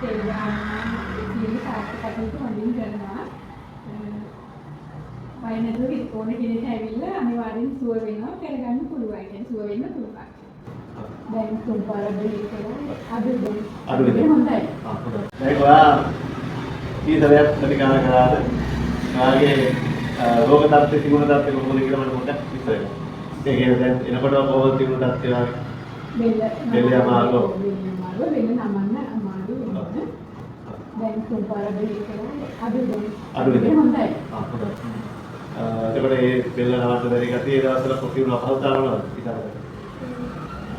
සීනි සාර්ථක කටයුතු හොඳින් කරනවා. වය නැතුව ඕන කෙනෙක් ඇවිල්ලා අනිවාර්යෙන් සුව වෙනවා කරගන්න පුළුවන්. කියන්නේ සුව වෙන්න පුළුවන්. දැන් තුන්පාර බ්‍රේක් කරලා අඩු වෙන හොඳයි. දැන් ඔයා කීතරයක් ප්‍රතිකාර කරාද? ඔයාගේ රෝග තත්ත්වය තිබුණ තත්ත්වය කොහොමද කියලා මට පොඩ්ඩක් විස්තර කරන්න. ඒ කියන්නේ දැන් එනකොට කොහොමද තිබුණ තත්ත්වය ඔයාගේ? බෙල්ල අමාරු වෙන නමන්න අමාරු වෙනවා. දැන් තුන්පාර බ්‍රේක් කරලා අඩු වෙන හොඳයි. එතකොට මේ බෙල්ල නවත්ත බැරි ගතිය ඒ දවස්වල කොහොමද තිබුණ අපහසුතාව මොනවද? ඉතින්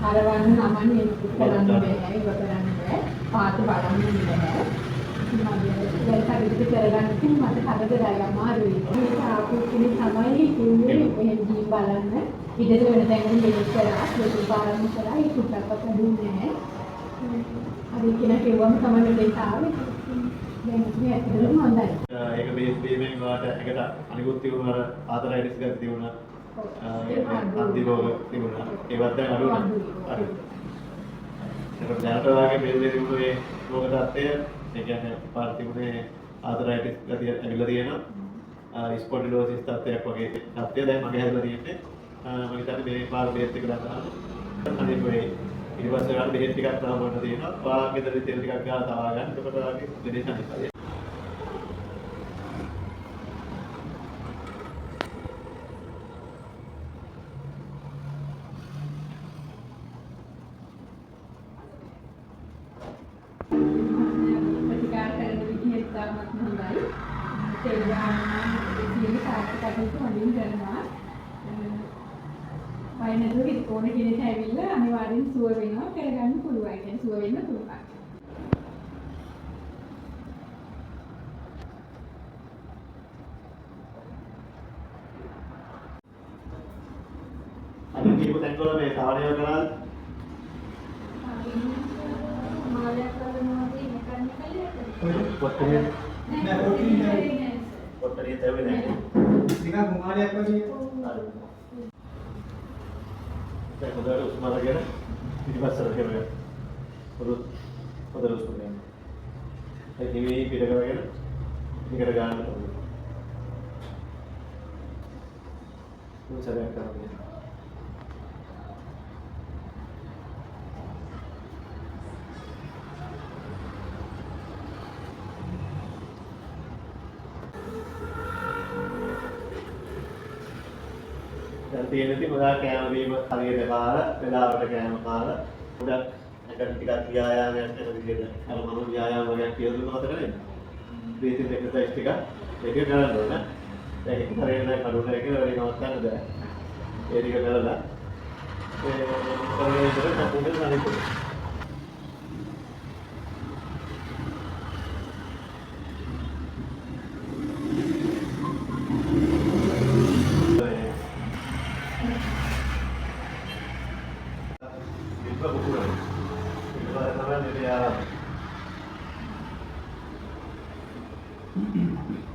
හරවන්න නමන්නේ කරන්න බෑ. ඒක කරන්න බෑ. පාත බලන්න බෑ. මම දැන් හරියට කරගන්න ඉතින් මට හදදරයි අමාරුයි. මේක ආපු කෙනෙක් තමයි කිව්වේ එහෙන් දී බලන්න. ඉතින් වෙන තැනකින් මෙහෙම කරා ඒක පාරම කරා ඒක උඩටවත් දුන්නේ නැහැ. හරි කියන කිව්වම තමයි දෙක ආවේ. දැන් ඉතින් ඇත්තටම හොඳයි. ඒක බේස් බීමෙන් වාට එකට අනිකුත් තිබුණ අර ආතරයිටිස් ගති තිබුණා. අන්තිරෝග තිබුණා. ඒවත් දැන් අඩු වුණා. ඒක දැනට වාගේ බෙල්ලේ තිබුණු මේ රෝග තත්ත්වය ඒ කියන්නේ පාර තිබුණේ ආතරයිටිස් ගතිය ඇවිල්ලා තියෙනවා. ස්පොන්ඩිලෝසිස් තත්ත්වයක් වගේ තත්ත්වය දැන් මගේ හැදලා තියෙන්නේ. මම හිතන්නේ මේ පාර බේස් එක දාන්න. අනිත් වෙයි ඊට පස්සේ ගන්න බෙහෙත් ටිකක් තව මොන්න තියෙනවා. වාගේ දෙවි තෙල් ටිකක් ගාලා තවා ගන්න. එතකොට වාගේ දෙදේශ අනිත් සීනි සාර්ථක කටයුතු හොඳින් කරනවා. වය නැතුව ඕන කෙනෙක් ඇවිල්ලා අනිවාර්යෙන් සුව වෙනවා කරගන්න පුළුවන්. කියන්නේ සුව වෙන්න පුළුවන්. අද කියපු තැන්වල මේ සාවනය කරාද? මාලයක් කරනවා තියෙන කන්නේ පොත්තේ නෑ පොත්තේ පොත්තේ තේවෙන්නේ නැහැ. නිකන් කුමාරයක් වගේ. දැන් මොකද උස්මාලගෙන පිටිපස්සට කරගෙන පොදු උස්මාලගෙන ඒ හිමි පිට කරගෙන ඉකට ගන්න ඕනේ. උසරයක් කරන්නේ. දැන් තියෙන්නේ මොකද කෑම බීම හරියට කාලා වෙලාවට කෑම කාලා උඩක් එකට ටිකක් ව්‍යායාමයක් කරන විදිහට අර මම ව්‍යායාම වගේක් කියලා දුන්නා මතක නේද? බේසික් එක්සර්සයිස් ටික ඒක කරන්න ඕන. දැන් ඒක හරියට කඩුවල එක වැඩි නවත්තන්න බෑ. ඒ ටික කරලා ඒ පරිවර්තන සම්පූර්ණ අනිත් Thank you.